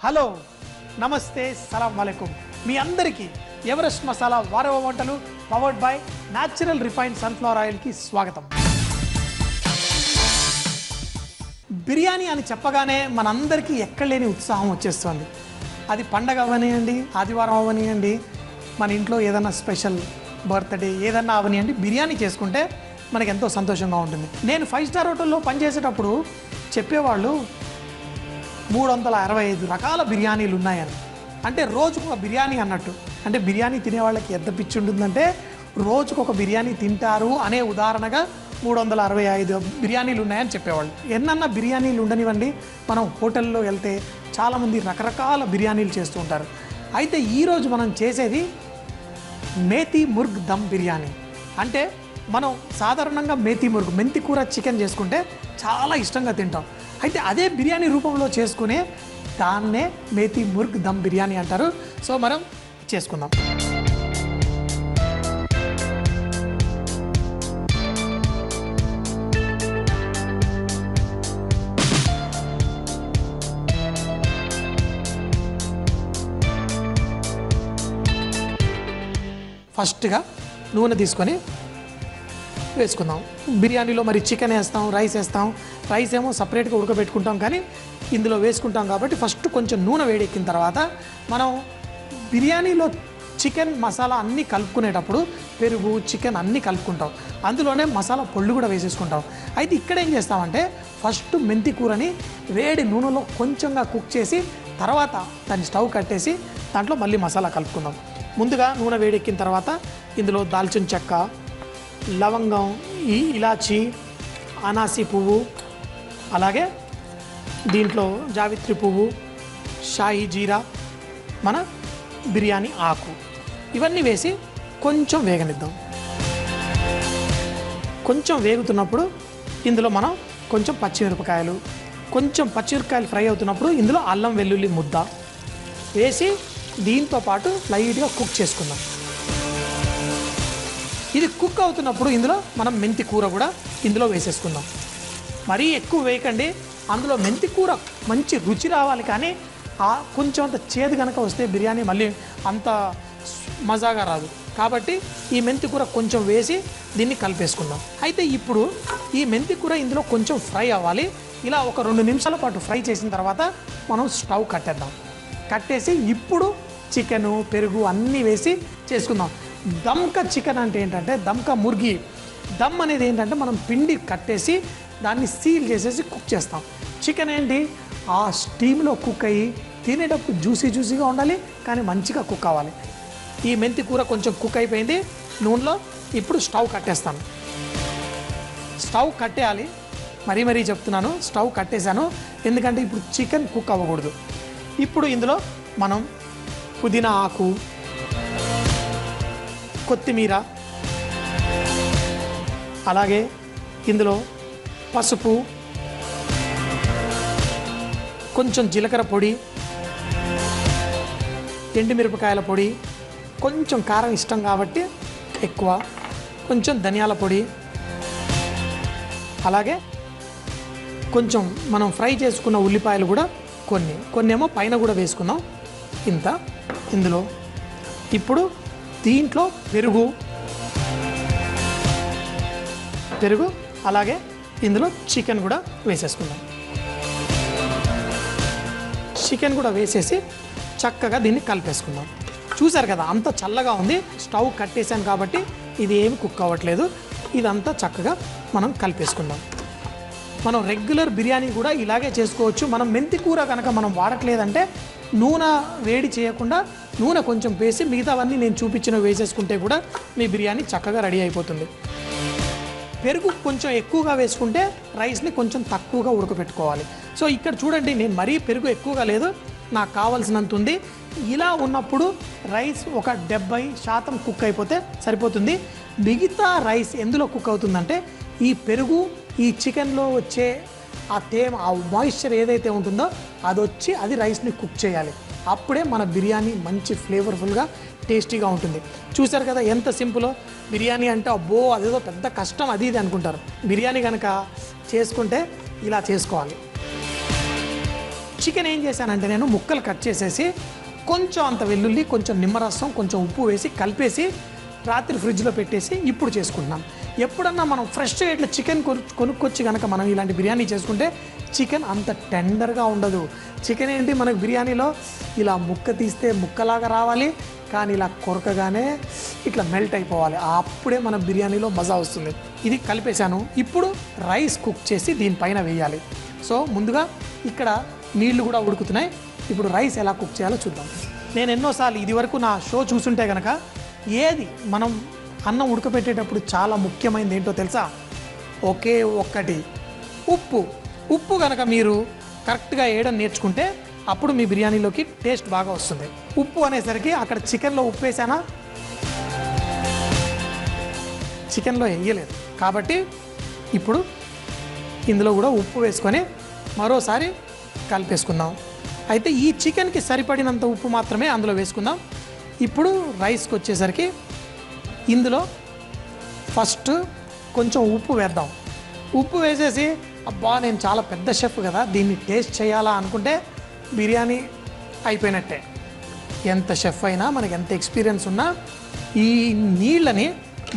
Hello నమస్తే సలాం వాలేకుం మీ అందరికీ Everest masala వారవ వంటలు powered by natural refined sunflower ఆయిల్కి స్వాగతం. బిర్యానీ అని చెప్పగానే మనందరికీ ఎక్కడలేని ఉత్సాహం వచ్చేస్తుంది. అది పండగ అవనియండి, ఆదివారం అవనియండి, మన ఇంట్లో ఏదైనా స్పెషల్ బర్త్డే ఏదన్నా అవనియండి, బిర్యానీ చేసుకుంటే మనకు ఎంతో సంతోషంగా ఉంటుంది. నేను 5 స్టార్ హోటల్లో పనిచేసేటప్పుడు చెప్పేవాళ్ళు 365 రకాల బిర్యానీలు ఉన్నాయని. అంటే రోజుకు ఒక బిర్యానీ అన్నట్టు. అంటే బిర్యానీ తినే వాళ్ళకి ఎంత పిచ్చి ఉంటుందంటే రోజుకు ఒక బిర్యానీ తింటారు అనే ఉదాహరణగా 365 బిర్యానీలు ఉన్నాయని చెప్పేవాళ్ళు. ఎన్నన్నా బిర్యానీలు ఉండనివ్వండి, మనం హోటల్లో వెళ్తే చాలామంది రకరకాల బిర్యానీలు చేస్తూ ఉంటారు. అయితే ఈరోజు మనం చేసేది మేతి ముర్గ్ దమ్ బిర్యానీ. అంటే మనం సాధారణంగా మేతి ముర్గ్ మెంతి కూర చికెన్ చేసుకుంటే చాలా ఇష్టంగా తింటాం. అయితే అదే బిర్యానీ రూపంలో చేసుకునే దాన్నే మేతి ముర్గ్ దమ్ బిర్యానీ అంటారు. సో మనం చేసుకుందాం. ఫస్ట్గా నూనె తీసుకొని వేసుకుందాం. బిర్యానీలో మరి చికెన్ వేస్తాం, రైస్ వేస్తాం. రైస్ ఏమో సపరేట్గా ఉడకబెట్టుకుంటాం, కానీ ఇందులో వేసుకుంటాం కాబట్టి ఫస్ట్ కొంచెం నూనె వేడెక్కిన తర్వాత మనం బిర్యానీలో చికెన్ మసాలా అన్నీ కలుపుకునేటప్పుడు పెరుగు చికెన్ అన్నీ కలుపుకుంటాం. అందులోనే మసాలా పొళ్ళు కూడా వేసేసుకుంటాం. అయితే ఇక్కడ ఏం చేస్తామంటే ఫస్ట్ మెంతి కూరని వేడి నూనెలో కొంచెంగా కుక్ చేసి తర్వాత దాన్ని స్టవ్ కట్టేసి దాంట్లో మళ్ళీ మసాలా కలుపుకుందాం. ముందుగా నూనె వేడెక్కిన తర్వాత ఇందులో దాల్చిన చెక్క, లవంగం, ఇలాచి, అనాసి పువ్వు, అలాగే దీంట్లో జావిత్రి పువ్వు, షాహీ జీరా, మన బిర్యానీ ఆకు, ఇవన్నీ వేసి కొంచెం వేగనిద్దాం. కొంచెం వేగుతున్నప్పుడు ఇందులో మనం కొంచెం పచ్చిమిరపకాయలు ఫ్రై అవుతున్నప్పుడు ఇందులో అల్లం వెల్లుల్లి ముద్ద వేసి దీంతో పాటు లైట్గా కుక్ చేసుకుందాం. ఇది కుక్ అవుతున్నప్పుడు ఇందులో మనం మెంతి కూర కూడా ఇందులో వేసేసుకుందాం. మరీ ఎక్కువ వేయకండి, అందులో మెంతి కూర మంచి రుచి రావాలి, కానీ కొంచెం అంత చేదు కనుక వస్తే బిర్యానీ మళ్ళీ అంత మజాగా రాదు. కాబట్టి ఈ మెంతి కూర కొంచెం వేసి దీన్ని కలిపేసుకుందాం. అయితే ఇప్పుడు ఈ మెంతి కూర ఇందులో కొంచెం ఫ్రై అవ్వాలి. ఇలా ఒక 2 నిమిషాల పాటు ఫ్రై చేసిన తర్వాత మనం స్టవ్ కట్టేద్దాం. కట్టేసి ఇప్పుడు చికెను పెరుగు అన్నీ వేసి చేసుకుందాం. దమ్కా చికెన్ అంటే ఏంటంటే దమ్కా ముర్గి, దమ్ అనేది ఏంటంటే మనం పిండి కట్టేసి దాన్ని సీల్ చేసేసి కుక్ చేస్తాం. చికెన్ ఏంటి ఆ స్టీమ్లో కుక్ అయ్యి తినేటప్పుడు జ్యూసీగా ఉండాలి, కానీ మంచిగా కుక్ అవ్వాలి. ఈ మెంతి కూర కొంచెం కుక్ అయిపోయింది నూనెలో. ఇప్పుడు స్టవ్ కట్టేస్తాను. స్టవ్ కట్టేయాలి, మరీ చెప్తున్నాను, స్టవ్ కట్టేశాను. ఎందుకంటే ఇప్పుడు చికెన్ కుక్ అవ్వకూడదు. ఇప్పుడు ఇందులో మనం పుదీనా ఆకు, కొత్తిమీర, అలాగే ఇందులో పసుపు, కొంచెం జీలకర్ర పొడి, ఎండుమిరపకాయల పొడి, కొంచెం కారం ఇష్టం కాబట్టి ఎక్కువ, కొంచెం ధనియాల పొడి, అలాగే కొంచెం మనం ఫ్రై చేసుకున్న ఉల్లిపాయలు కూడా కొన్నేమో పైన కూడా వేసుకున్నాం. ఇంత ఇందులో ఇప్పుడు దీంట్లో పెరుగు అలాగే ఇందులో చికెన్ కూడా వేసేసుకుందాం. చికెన్ కూడా వేసేసి చక్కగా దీన్ని కలిపేసుకుందాం. చూసారు కదా అంత చల్లగా ఉంది. స్టవ్ కట్టేసాను కాబట్టి ఇది ఏమి కుక్ అవ్వట్లేదు. ఇదంతా చక్కగా మనం కలిపేసుకుందాం. మనం రెగ్యులర్ బిర్యానీ కూడా ఇలాగే చేసుకోవచ్చు. మనం మెంతి కూర కనుక మనం వాడట్లేదంటే నూనె వేడి చేయకుండా నూనె కొంచెం వేసి మిగతావన్నీ నేను చూపించినవి వేసేసుకుంటే కూడా మీ బిర్యానీ చక్కగా రెడీ అయిపోతుంది. పెరుగు కొంచెం ఎక్కువగా వేసుకుంటే రైస్ని కొంచెం తక్కువగా ఉడకపెట్టుకోవాలి. సో ఇక్కడ చూడండి, నేను మరీ పెరుగు ఎక్కువగా లేదు, నాకు కావాల్సినంత ఉంది. ఇలా ఉన్నప్పుడు రైస్ ఒక 70% కుక్ అయిపోతే సరిపోతుంది. మిగతా రైస్ ఎందులో కుక్ అవుతుందంటే ఈ పెరుగు ఈ చికెన్లో వచ్చే ఆ తేమ, ఆ మాయిశ్చర్ ఏదైతే ఉంటుందో అది వచ్చి అది రైస్ని కుక్ చేయాలి. అప్పుడే మన బిర్యానీ మంచి ఫ్లేవర్ఫుల్గా టేస్టీగా ఉంటుంది. చూసారు కదా ఎంత సింపుల్. బిర్యానీ అంటే అబ్బో అదేదో పెద్ద కష్టం అది ఇది అనుకుంటారు. బిర్యానీ కనుక చేసుకుంటే ఇలా చేసుకోవాలి. చికెన్ ఏం చేశానంటే నేను ముక్కలు కట్ చేసేసి కొంచెం అంత వెల్లుల్లి, కొంచెం నిమ్మరసం, కొంచెం ఉప్పు వేసి కలిపేసి రాత్రి ఫ్రిడ్జ్లో పెట్టేసి ఇప్పుడు చేసుకుంటున్నాం. ఎప్పుడన్నా మనం ఫ్రెష్గా ఇట్లా చికెన్ కొనుక్కొచ్చి కనుక మనం ఇలాంటి బిర్యానీ చేసుకుంటే చికెన్ అంత టెండర్గా ఉండదు. చికెన్ ఏంటి మనకు బిర్యానీలో ఇలా ముక్క తీస్తే ముక్కలాగా రావాలి, కానీ ఇలా కొరకగానే ఇట్లా మెల్ట్ అయిపోవాలి. అప్పుడే మన బిర్యానీలో మజా వస్తుంది. ఇది కలిపేశాను. ఇప్పుడు రైస్ కుక్ చేసి దీనిపైన వేయాలి. సో ముందుగా ఇక్కడ నీళ్లు కూడా ఉడుకుతున్నాయి. ఇప్పుడు రైస్ ఎలా కుక్ చేయాలో చూద్దాం. నేను ఎన్నోసార్లు ఇది వరకు నా షో చూసుంటే కనుక ఏది మనం అన్నం ఉడకబెట్టేటప్పుడు చాలా ముఖ్యమైనది ఏంటో తెలుసా? ఒకే ఒక్కటి ఉప్పు. ఉప్పు కనుక మీరు కరెక్ట్గా వేయడం నేర్చుకుంటే అప్పుడు మీ బిర్యానీలోకి టేస్ట్ బాగా వస్తుంది. ఉప్పు అనేసరికి అక్కడ చికెన్లో ఉప్పు వేసానా? చికెన్లో వేయలేదు. కాబట్టి ఇప్పుడు ఇందులో కూడా ఉప్పు వేసుకొని మరోసారి కలిపేసుకుందాం. అయితే ఈ చికెన్కి సరిపడినంత ఉప్పు మాత్రమే అందులో వేసుకుందాం. ఇప్పుడు రైస్కి వచ్చేసరికి ఇందులో ఫస్ట్ కొంచెం ఉప్పు వేద్దాం. ఉప్పు వేసేసి అబ్బా నేను చాలా పెద్ద షెఫ్ కదా, దీన్ని టేస్ట్ చేయాలా అనుకుంటే బిర్యానీ అయిపోయినట్టే. ఎంత షెఫ్ అయినా, మనకి ఎంత ఎక్స్పీరియన్స్ ఉన్నా ఈ నీళ్ళని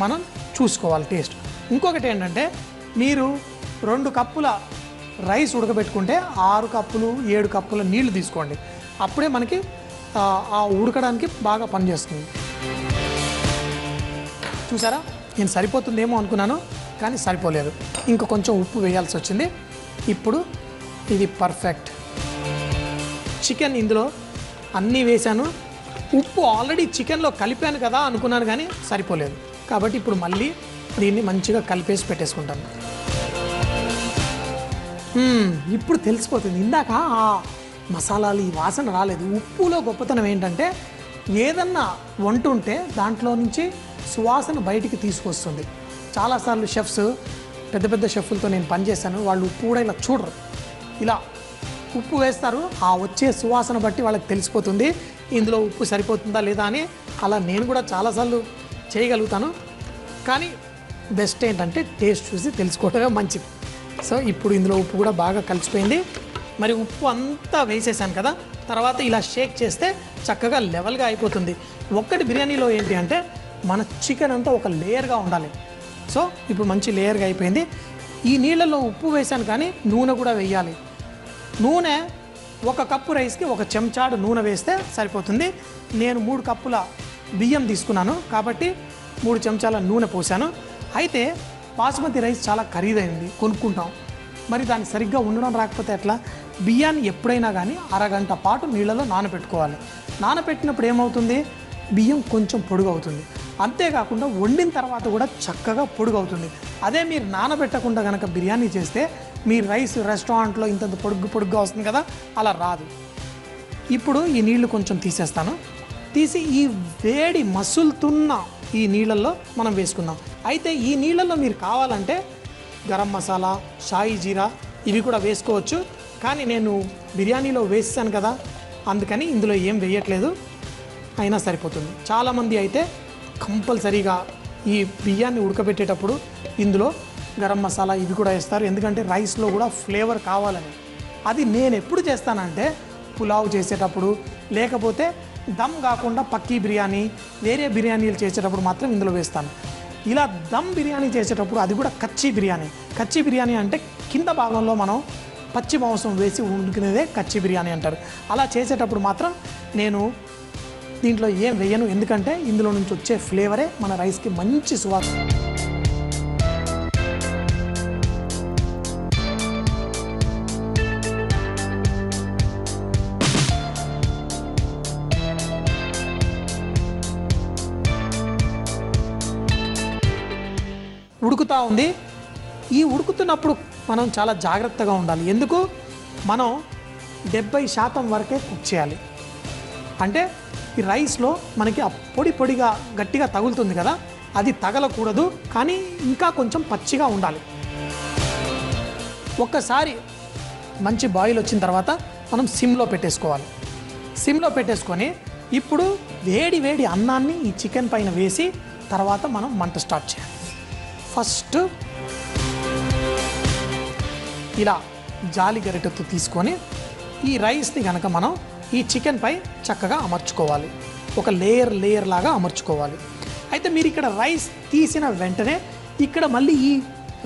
మనం చూసుకోవాలి టేస్ట్. ఇంకొకటి ఏంటంటే, మీరు 2 కప్పుల రైస్ ఉడకబెట్టుకుంటే 6 కప్పులు 7 కప్పుల నీళ్లు తీసుకోండి. అప్పుడే మనకి ఆ ఉడకడానికి బాగా పనిచేస్తుంది. చూసారా, నేను సరిపోతుందేమో అనుకున్నాను కానీ సరిపోలేదు. ఇంకా కొంచెం ఉప్పు వేయాల్సి వచ్చింది. ఇప్పుడు ఇది పర్ఫెక్ట్. చికెన్ ఇందులో అన్నీ వేశాను. ఉప్పు ఆల్రెడీ చికెన్లో కలిపాను కదా అనుకున్నాను కానీ సరిపోలేదు. కాబట్టి ఇప్పుడు మళ్ళీ దీన్ని మంచిగా కలిపేసి పెట్టేసుకుంటాను. ఇప్పుడు తెలిసిపోతుంది. ఇందాక ఆ మసాలాలు ఈ వాసన రాలేదు. ఉప్పులో గొప్పతనం ఏంటంటే ఏదన్నా వంట ఉంటే దాంట్లో నుంచి సువాసన బయటికి తీసుకొస్తుంది. చాలాసార్లు షెఫ్స్, పెద్ద పెద్ద షెఫ్లతో నేను పనిచేశాను, వాళ్ళు ఉప్పు కూడా ఇలా చూడరు. ఇలా ఉప్పు వేస్తారు, ఆ వచ్చే సువాసన బట్టి వాళ్ళకి తెలిసిపోతుంది ఇందులో ఉప్పు సరిపోతుందా లేదా అని. అలా నేను కూడా చాలాసార్లు చేయగలుగుతాను. కానీ బెస్ట్ ఏంటంటే టేస్ట్ చూసి తెలుసుకోవడమే మంచిది. సో ఇప్పుడు ఇందులో ఉప్పు కూడా బాగా కలిసిపోయింది. మరి ఉప్పు అంతా వేసేసాను కదా, తర్వాత ఇలా షేక్ చేస్తే చక్కగా లెవెల్గా అయిపోతుంది. ఒక్కటి బిర్యానీలో ఏంటి అంటే మన చికెన్ అంతా ఒక లేయర్గా ఉండాలి. సో ఇప్పుడు మంచి లేయర్గా అయిపోయింది. ఈ నీళ్ళల్లో ఉప్పు వేసాను కానీ నూనె కూడా వేయాలి. నూనె 1 కప్పు రైస్కి 1 చెంచాడు నూనె వేస్తే సరిపోతుంది. నేను 3 కప్పుల బియ్యం తీసుకున్నాను కాబట్టి 3 చెంచాల నూనె పోసాను. అయితే బాస్మతి రైస్ చాలా ఖరీదైంది, కొనుక్కుంటాం. మరి దాన్ని సరిగ్గా ఉండడం రాకపోతే ఎట్లా? బియ్యాన్ని ఎప్పుడైనా కానీ అరగంట పాటు నీళ్ళలో నానబెట్టుకోవాలి. నానబెట్టినప్పుడు ఏమవుతుంది? బియ్యం కొంచెం పొడుగు అవుతుంది. అంతేకాకుండా వండిన తర్వాత కూడా చక్కగా పొడుగు అవుతుంది. అదే మీరు నానబెట్టకుండా కనుక బిర్యానీ చేస్తే మీ రైస్ రెస్టారెంట్లో ఇంత పొడుగ్గా వస్తుంది కదా, అలా రాదు. ఇప్పుడు ఈ నీళ్లు కొంచెం తీసేస్తాను. తీసి ఈ వేడి మసులుతున్న ఈ నీళ్ళల్లో మనం వేసుకుందాం. అయితే ఈ నీళ్ళల్లో మీరు కావాలంటే గరం మసాలా, షాయి జీరా ఇవి కూడా వేసుకోవచ్చు. కానీ నేను బిర్యానీలో వేసాను కదా, అందుకని ఇందులో ఏం వేయట్లేదు, అయినా సరిపోతుంది. చాలామంది అయితే కంపల్సరీగా ఈ బియ్యాన్ని ఉడకబెట్టేటప్పుడు ఇందులో గరం మసాలా ఇవి కూడా వేస్తారు, ఎందుకంటే రైస్లో కూడా ఫ్లేవర్ కావాలని. అది నేను ఎప్పుడు చేస్తానంటే పులావ్ చేసేటప్పుడు, లేకపోతే దమ్ కాకుండా పక్కీ బిర్యానీ, వేరే బిర్యానీలు చేసేటప్పుడు మాత్రం ఇందులో వేస్తాను. ఇలా దమ్ బిర్యానీ చేసేటప్పుడు, అది కూడా కచ్చీ బిర్యానీ. కచ్చీ బిర్యానీ అంటే కింద భాగంలో మనం పచ్చి మాంసం వేసి ఉడికినదే కచ్చీ బిర్యానీ అంటారు. అలా చేసేటప్పుడు మాత్రం నేను దీంట్లో ఏం వేయను, ఎందుకంటే ఇందులో నుంచి వచ్చే ఫ్లేవరే మన రైస్కి మంచి సువాసన. ఉడుకుతూ ఉంది. ఈ ఉడుకుతున్నప్పుడు మనం చాలా జాగ్రత్తగా ఉండాలి. ఎందుకు? మనం 70% వరకే కుక్ చేయాలి. అంటే ఈ రైస్లో మనకి ఆ పొడిగా గట్టిగా తగులుతుంది కదా, అది తగలకూడదు, కానీ ఇంకా కొంచెం పచ్చిగా ఉండాలి. ఒక్కసారి మంచి బాయిల్ వచ్చిన తర్వాత మనం సిమ్లో పెట్టేసుకోవాలి. సిమ్లో పెట్టేసుకొని ఇప్పుడు వేడి అన్నాన్ని ఈ చికెన్ పైన వేసి తర్వాత మనం మంట స్టార్ట్ చేయాలి. ఫస్ట్ ఇలా జాలి గరిటెతో తీసుకొని ఈ రైస్ని కనుక మనం ఈ చికెన్పై చక్కగా అమర్చుకోవాలి, ఒక లేయర్ లాగా అమర్చుకోవాలి. అయితే మీరు ఇక్కడ రైస్ తీసిన వెంటనే ఇక్కడ మళ్ళీ ఈ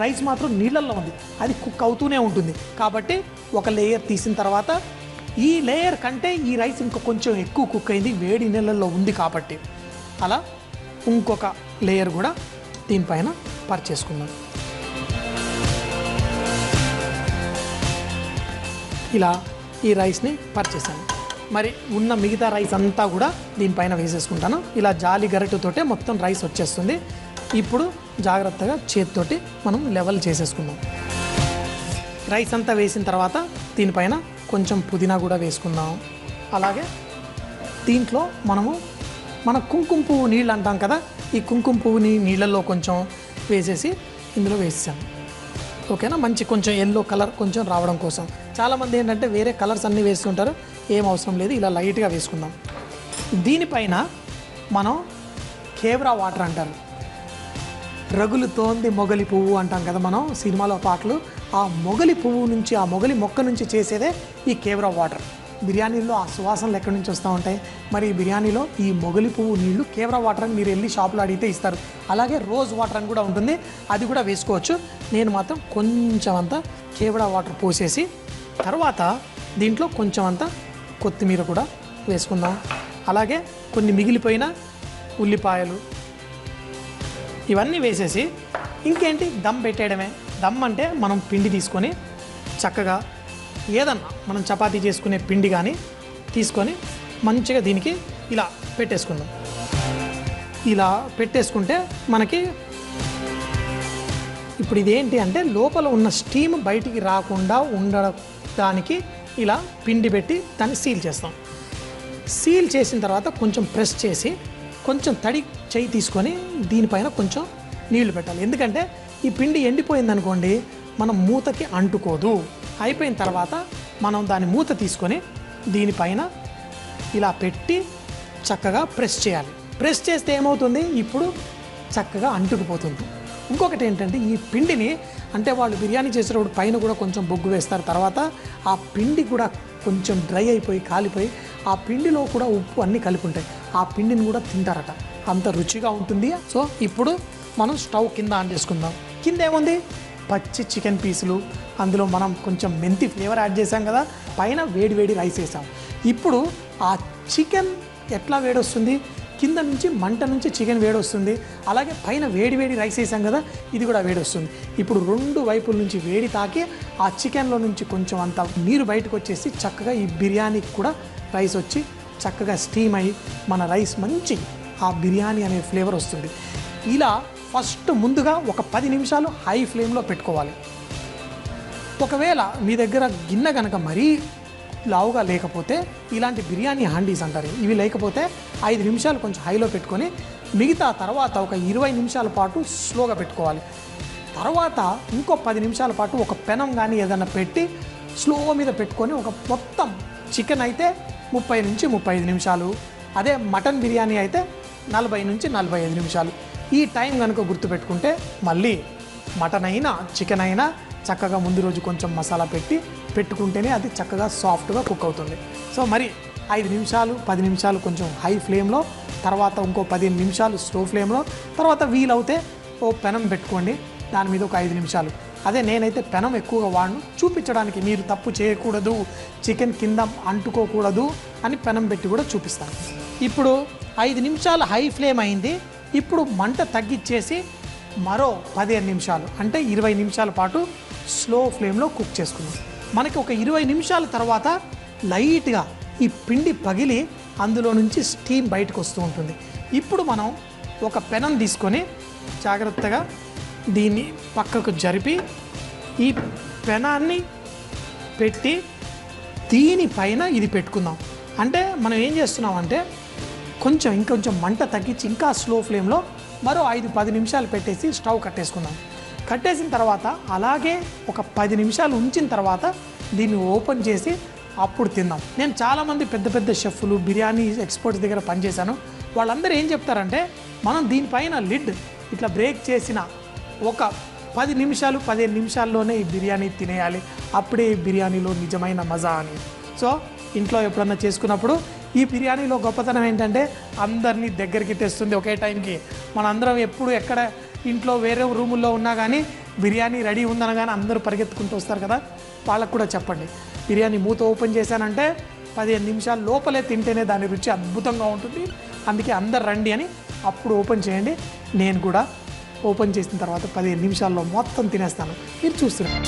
రైస్ మాత్రం నీళ్ళల్లో ఉంది, అది కుక్ అవుతూనే ఉంటుంది. కాబట్టి ఒక లేయర్ తీసిన తర్వాత ఈ లేయర్ కంటే ఈ రైస్ ఇంకా కొంచెం ఎక్కువ కుక్ అయింది, వేడి నీళ్ళల్లో ఉంది కాబట్టి అలా ఇంకొక లేయర్ కూడా దీనిపైన పరిచేసుకుందాం. ఇలా ఈ రైస్ని పరిచేసాను. మరి ఉన్న మిగతా రైస్ అంతా కూడా దీనిపైన వేసేసుకుంటాను. ఇలా జాలి గరిటెతోటే మొత్తం రైస్ వచ్చేస్తుంది. ఇప్పుడు జాగ్రత్తగా చేతితోటి మనం లెవెల్ చేసేసుకుందాం. రైస్ అంతా వేసిన తర్వాత దీనిపైన కొంచెం పుదీనా కూడా వేసుకుందాం. అలాగే దీంట్లో మన కుంకుమ పువ్వు నీళ్ళు అంటాం కదా, ఈ కుంకుమ పువ్వుని నీళ్ళల్లో కొంచెం వేసేసి ఇందులో వేసాను. ఓకేనా, మంచి కొంచెం ఎల్లో కలర్ కొంచెం రావడం కోసం. చాలామంది ఏంటంటే వేరే కలర్స్ అన్నీ వేస్తుంటారు, ఏం అవసరం లేదు, ఇలా లైట్గా వేసుకుందాం. దీనిపైన మనం కేవ్రా వాటర్ అంటారు, రగులుతోంది మొగలి పువ్వు అంటాం కదా మనం సినిమాలో పాటలు. ఆ మొగలి పువ్వు నుంచి, ఆ మొగలి మొక్క నుంచి చేసేదే ఈ కేవ్రా వాటర్. బిర్యానీలో ఆ సువాసనలు ఎక్కడి నుంచి వస్తూ ఉంటాయి. మరి ఈ బిర్యానీలో ఈ మొగలి పువ్వు నీళ్లు కేవ్రా వాటర్ అని మీరు వెళ్ళి షాప్లో అడిగితే ఇస్తారు. అలాగే రోజ్ వాటర్ అని కూడా ఉంటుంది, అది కూడా వేసుకోవచ్చు. నేను మాత్రం కొంచెం అంతా కేవ్రా వాటర్ పోసేసి తర్వాత దీంట్లో కొంచెం అంతా కొత్తిమీర కూడా వేసుకుందాం. అలాగే కొన్ని మిగిలిపోయిన ఉల్లిపాయలు ఇవన్నీ వేసేసి ఇంకేంటి దమ్ పెట్టేయడమే. దమ్ అంటే మనం పిండి తీసుకొని చక్కగా ఏదన్నా మనం చపాతీ చేసుకునే పిండి కానీ తీసుకొని మంచిగా దీనికి ఇలా పెట్టేసుకుందాం. ఇలా పెట్టేసుకుంటే మనకి ఇప్పుడు ఇదేంటి అంటే లోపల ఉన్న స్టీమ్ బయటికి రాకుండా ఉండడానికి ఇలా పిండి పెట్టి దాన్ని సీల్ చేస్తాం. సీల్ చేసిన తర్వాత కొంచెం ప్రెస్ చేసి కొంచెం తడి చేయి తీసుకొని దీనిపైన కొంచెం నీళ్లు పెట్టాలి. ఎందుకంటే ఈ పిండి ఎండిపోయింది అనుకోండి, మనం మూతకి అంటుకోదు. అయిపోయిన తర్వాత మనం దాని మూత తీసుకొని దీనిపైన ఇలా పెట్టి చక్కగా ప్రెస్ చేయాలి. ప్రెస్ చేస్తే ఏమవుతుంది, ఇప్పుడు చక్కగా అంటుకుపోతుంది. ఇంకొకటి ఏంటంటే ఈ పిండిని అంటే వాళ్ళు బిర్యానీ చేసేటప్పుడు పైన కూడా కొంచెం బొగ్గు వేస్తారు. తర్వాత ఆ పిండి కూడా కొంచెం డ్రై అయిపోయి కాలిపోయి ఆ పిండిలో కూడా ఉప్పు అన్నీ కలిపి ఉంటాయి. ఆ పిండిని కూడా తింటారట, అంత రుచిగా ఉంటుంది. సో ఇప్పుడు మనం స్టవ్ కింద ఆన్ చేసుకుందాం. కింద ఏముంది, పచ్చి చికెన్ పీసులు, అందులో మనం కొంచెం మెంతి ఫ్లేవర్ యాడ్ చేసాం కదా, పైన వేడి రైస్ వేసాం. ఇప్పుడు ఆ చికెన్ ఎట్లా వేడొస్తుంది, కింద నుంచి మంట నుంచి చికెన్ వేడొస్తుంది, అలాగే పైన వేడి రైస్ వేసాం కదా, ఇది కూడా వేడొస్తుంది. ఇప్పుడు రెండు వైపుల నుంచి వేడి తాకి ఆ చికెన్లో నుంచి కొంచెం అంత నీరు బయటకు వచ్చేసి చక్కగా ఈ బిర్యానీకి కూడా రైస్ వచ్చి చక్కగా స్టీమ్ అయ్యి మన రైస్ మంచి ఆ బిర్యానీ అనే ఫ్లేవర్ వస్తుంది. ఇలా ఫస్ట్ ముందుగా ఒక 10 నిమిషాలు హై ఫ్లేమ్లో పెట్టుకోవాలి. ఒకవేళ మీ దగ్గర గిన్నె కనుక మరీ లావుగా లేకపోతే ఇలాంటి బిర్యానీ హండీస్ అంటారు, ఇవి లేకపోతే 5 నిమిషాలు కొంచెం హైలో పెట్టుకొని మిగతా తర్వాత ఒక 20 నిమిషాల పాటు స్లోగా పెట్టుకోవాలి. తర్వాత ఇంకో 10 నిమిషాల పాటు ఒక పెనం కానీ ఏదైనా పెట్టి స్లో మీద పెట్టుకొని ఒక మొత్తం చికెన్ అయితే 30 నుంచి 35 నిమిషాలు, అదే మటన్ బిర్యానీ అయితే 40 నుంచి 45 నిమిషాలు. ఈ టైం కనుక గుర్తుపెట్టుకుంటే మళ్ళీ మటన్ అయినా చికెన్ అయినా చక్కగా ముందు రోజు కొంచెం మసాలా పెట్టుకుంటేనే అది చక్కగా సాఫ్ట్గా కుక్ అవుతుంది. సో మరి 5 నిమిషాలు 10 నిమిషాలు కొంచెం హై ఫ్లేమ్లో, తర్వాత ఇంకో 15 నిమిషాలు స్లో ఫ్లేమ్లో, తర్వాత వీలవుతే ఓ పెనం పెట్టుకోండి, దాని మీద ఒక 5 నిమిషాలు. అదే నేనైతే పెనం ఎక్కువగా వాడను, చూపించడానికి మీరు తప్పు చేయకూడదు, చికెన్ కింద అంటుకోకూడదు అని పెనం పెట్టి కూడా చూపిస్తాను. ఇప్పుడు 5 నిమిషాలు హై ఫ్లేమ్ అయింది. ఇప్పుడు మంట తగ్గించేసి మరో 15 నిమిషాలు అంటే 20 నిమిషాల పాటు స్లో ఫ్లేమ్లో కుక్ చేసుకుందాం. మనకి ఒక 20 నిమిషాల తర్వాత లైట్గా ఈ పిండి పగిలి అందులో నుంచి స్టీమ్ బయటకు వస్తూ ఉంటుంది. ఇప్పుడు మనం ఒక పెనం తీసుకొని జాగ్రత్తగా దీన్ని పక్కకు జరిపి ఈ పెనాన్ని పెట్టి దీనిపైన ఇది పెట్టుకుందాం. అంటే మనం ఏం చేస్తున్నామంటే ఇంకొంచెం మంట తగ్గించి ఇంకా స్లో ఫ్లేమ్లో మరో 5-10 నిమిషాలు పెట్టేసి స్టవ్ కట్టేసుకుందాం. కట్టేసిన తర్వాత అలాగే ఒక 10 నిమిషాలు ఉంచిన తర్వాత దీన్ని ఓపెన్ చేసి అప్పుడు తిందాం. నేను చాలామంది పెద్ద షెఫ్లు బిర్యానీ ఎక్స్పర్ట్స్ దగ్గర పనిచేశాను. వాళ్ళందరూ ఏం చెప్తారంటే మనం దీనిపైన లిడ్ ఇట్లా బ్రేక్ చేసిన ఒక 10 నిమిషాలు 15 నిమిషాల్లోనే ఈ బిర్యానీ తినేయాలి, అప్పుడే ఈ బిర్యానీలో నిజమైన మజా అని. సో ఇంట్లో ఎప్పుడన్నా చేసుకున్నప్పుడు ఈ బిర్యానీలో గొప్పతనం ఏంటంటే అందరినీ దగ్గరికి తెస్తుంది ఒకే టైంకి. మనందరం ఎప్పుడు ఎక్కడ ఇంట్లో వేరే రూముల్లో ఉన్నా కానీ బిర్యానీ రెడీ ఉందనగానే అందరూ పరిగెత్తుకుంటూ వస్తారు కదా, వాళ్ళకు కూడా చెప్పండి. బిర్యానీ మూత ఓపెన్ చేశానంటే 15 నిమిషాల లోపలే తింటేనే దాని రుచి అద్భుతంగా ఉంటుంది. అందుకే అందరు రండి అని అప్పుడు ఓపెన్ చేయండి. నేను కూడా ఓపెన్ చేసిన తర్వాత 15 నిమిషాల్లో మొత్తం తినేస్తాను. మీరు చూస్తున్నారు.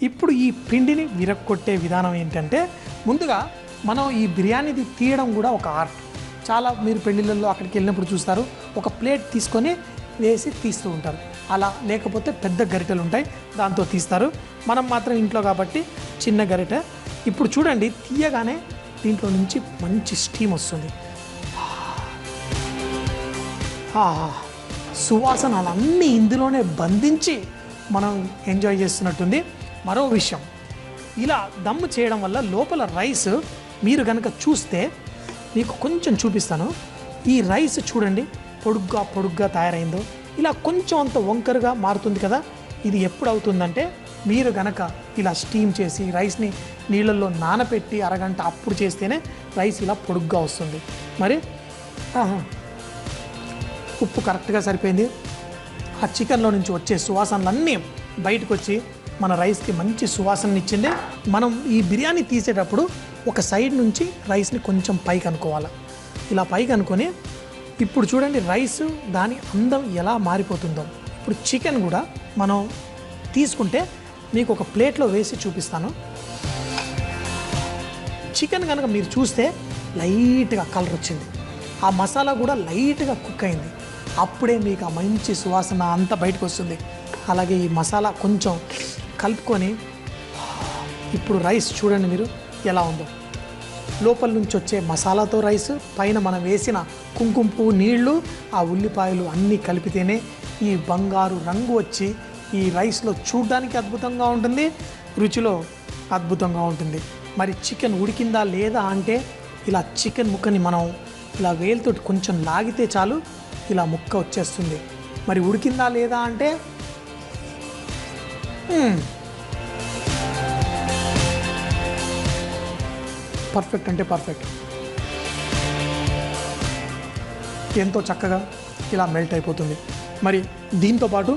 ఇప్పుడు ఈ పిండిని విరక్కొట్టే విధానం ఏంటంటే, ముందుగా మనం ఈ బిర్యానీది తీయడం కూడా ఒక ఆర్ట్. చాలా మీరు పెళ్ళిళ్ళల్లో అక్కడికి వెళ్ళినప్పుడు చూస్తారు, ఒక ప్లేట్ తీసుకొని వేసి తీస్తూ ఉంటారు. అలా లేకపోతే పెద్ద గరిటెలు ఉంటాయి, దాంతో తీస్తారు. మనం మాత్రం ఇంట్లో కాబట్టి చిన్న గరిటె. ఇప్పుడు చూడండి, తీయగానే దీంట్లో నుంచి మంచి స్టీమ్ వస్తుంది. సువాసనలన్నీ ఇందులోనే బంధించి మనం ఎంజాయ్ చేస్తున్నట్టుంది. మరో విషయం, ఇలా దమ్ము చేయడం వల్ల లోపల రైస్ మీరు కనుక చూస్తే, మీకు కొంచెం చూపిస్తాను. ఈ రైస్ చూడండి పొడుగ్గా తయారైందో, ఇలా కొంచెం అంత వంకరగా మారుతుంది కదా. ఇది ఎప్పుడు అవుతుందంటే, మీరు కనుక ఇలా స్టీమ్ చేసి రైస్ని నీళ్ళల్లో నానబెట్టి అరగంట అప్పుడు చేస్తేనే రైస్ ఇలా పొడుగ్గా వస్తుంది. మరి ఉప్పు కరెక్ట్గా సరిపోయింది. ఆ చికెన్లో నుంచి వచ్చే సువాసనలన్నీ బయటకు వచ్చి మన రైస్కి మంచి సువాసన ఇచ్చింది. మనం ఈ బిర్యానీ తీసేటప్పుడు ఒక సైడ్ నుంచి రైస్ని కొంచెం పైకి అనుకోవాలి. ఇలా పైకి అనుకొని ఇప్పుడు చూడండి రైస్ దాని అందం ఎలా మారిపోతుందో. ఇప్పుడు చికెన్ కూడా మనం తీసుకుంటే మీకు ఒక ప్లేట్లో వేసి చూపిస్తాను. చికెన్ కనుక మీరు చూస్తే లైట్గా కలర్ వచ్చింది, ఆ మసాలా కూడా లైట్గా కుక్ అయింది. అప్పుడే మీకు ఆ మంచి సువాసన అంతా బయటకు వస్తుంది. అలాగే ఈ మసాలా కొంచెం కలుపుకొని ఇప్పుడు రైస్ చూడండి మీరు ఎలా ఉందో. లోపల నుంచి వచ్చే మసాలాతో రైస్, పైన మనం వేసిన కుంకుమ పువ్వు నీళ్లు, ఆ ఉల్లిపాయలు అన్నీ కలిపితేనే ఈ బంగారు రంగు వచ్చి ఈ రైస్లో చూడడానికి అద్భుతంగా ఉంటుంది, రుచిలో అద్భుతంగా ఉంటుంది. మరి చికెన్ ఉడికిందా లేదా అంటే, ఇలా చికెన్ ముక్కని మనం ఇలా వేలుతో కొంచెం లాగితే చాలు ఇలా ముక్క వచ్చేస్తుంది. మరి ఉడికిందా లేదా అంటే, పర్ఫెక్ట్ అంటే పర్ఫెక్ట్. ఎంతో చక్కగా ఇలా మెల్ట్ అయిపోతుంది. మరి దీంతోపాటు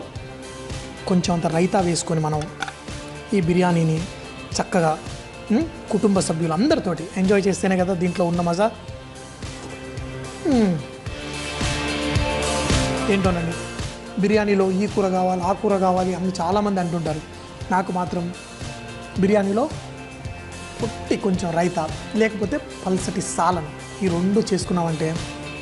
కొంచెం అంత రైతా వేసుకొని మనం ఈ బిర్యానీని చక్కగా కుటుంబ సభ్యులు అందరితోటి ఎంజాయ్ చేస్తేనే కదా దీంట్లో ఉన్న మజా. ఏంటోనండి, బిర్యానీలో ఈ కూర కావాలి, ఆ కూర కావాలి అని చాలామంది అంటుంటారు. నాకు మాత్రం బిర్యానీలో పొట్టి కొంచెం రైతా లేకపోతే పల్సటి సాలన్, ఈ రెండు చేసుకున్నామంటే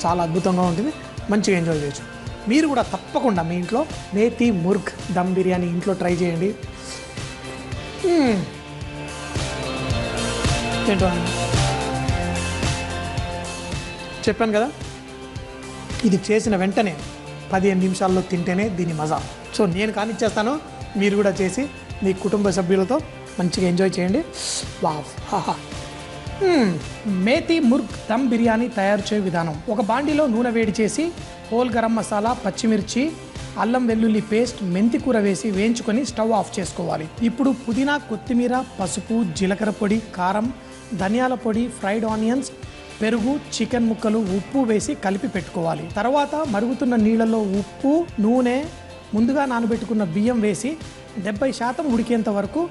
చాలా అద్భుతంగా ఉంటుంది, మంచిగా ఎంజాయ్ చేయొచ్చు. మీరు కూడా తప్పకుండా మీ ఇంట్లో మేతి ముర్గ్ దమ్ బిర్యానీ ఇంట్లో ట్రై చేయండి. ఏంటో చెప్పాను కదా, ఇది చేసిన వెంటనే 15 నిమిషాల్లో తింటేనే దీని మజా. సో నేను కానిచ్చేస్తాను, మీరు కూడా చేసి మీ కుటుంబ సభ్యులతో మంచిగా ఎంజాయ్ చేయండి. వావ్, హాహా. మేతి ముర్గ్ దమ్ బిర్యానీ తయారు చేయ విధానం. ఒక బాండీలో నూనె వేడి చేసి హోల్ గరం మసాలా, పచ్చిమిర్చి, అల్లం వెల్లుల్లి పేస్ట్, మెంతి కూర వేసి వేయించుకొని స్టవ్ ఆఫ్ చేసుకోవాలి. ఇప్పుడు పుదీనా, కొత్తిమీర, పసుపు, జీలకర్ర పొడి, కారం, ధనియాల పొడి, ఫ్రైడ్ ఆనియన్స్, పెరుగు, చికెన్ ముక్కలు, ఉప్పు వేసి కలిపి పెట్టుకోవాలి. తర్వాత మరుగుతున్న నీళ్ళలో ఉప్పు, నూనె, ముందుగా నానబెట్టుకున్న బియ్యం వేసి 70% ఉడికేంత వరకు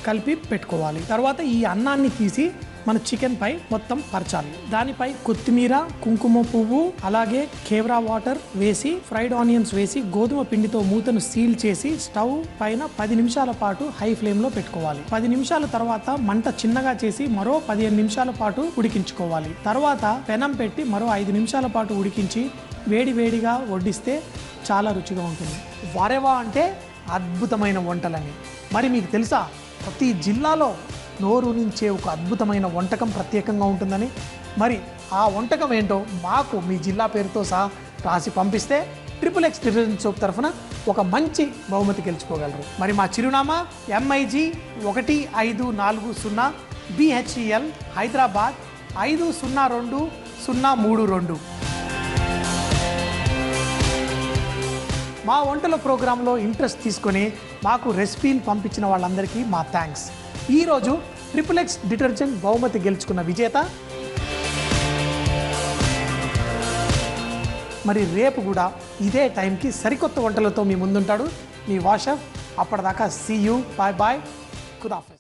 కలిపి పెట్టుకోవాలి. తర్వాత ఈ అన్నాన్ని తీసి మన చికెన్ పై మొత్తం పరచాలి. దానిపై కొత్తిమీర, కుంకుమ పువ్వు, అలాగే కేవరా వాటర్ వేసి ఫ్రైడ్ ఆనియన్స్ వేసి గోధుమ పిండితో మూతను సీల్ చేసి స్టవ్ పైన 10 నిమిషాల పాటు హై ఫ్లేమ్ లో పెట్టుకోవాలి. 10 నిమిషాల తర్వాత మంట చిన్నగా చేసి మరో 15 నిమిషాల పాటు ఉడికించుకోవాలి. తర్వాత పెనం పెట్టి మరో 5 నిమిషాల పాటు ఉడికించి వేడిగా వడ్డిస్తే చాలా రుచిగా ఉంటుంది. వారేవా అంటే అద్భుతమైన వంటలని. మరి మీకు తెలుసా, ప్రతి జిల్లాలో నోరు నుంచే ఒక అద్భుతమైన వంటకం ప్రత్యేకంగా ఉంటుందని. మరి ఆ వంటకం ఏంటో మాకు మీ జిల్లా పేరుతో సహా రాసి పంపిస్తే XXX డిటర్జెంట్ సోప్ తరఫున ఒక మంచి బహుమతి గెలుచుకోగలరు. మరి మా చిరునామా MIG 1540 BHEL హైదరాబాద్ 502032. మా వంటల ప్రోగ్రాంలో ఇంట్రెస్ట్ తీసుకొని మాకు రెసిపీలు పంపించిన వాళ్ళందరికీ మా థ్యాంక్స్. ఈరోజు XXX డిటర్జెంట్ బహుమతి గెలుచుకున్న విజేత. మరి రేపు కూడా ఇదే టైంకి సరికొత్త వంటలతో మీ ముందుంటాడు మీ వాషఫ్. అప్పటిదాకా సీ యూ, బాయ్ బాయ్, ఖుదాఫిజ్.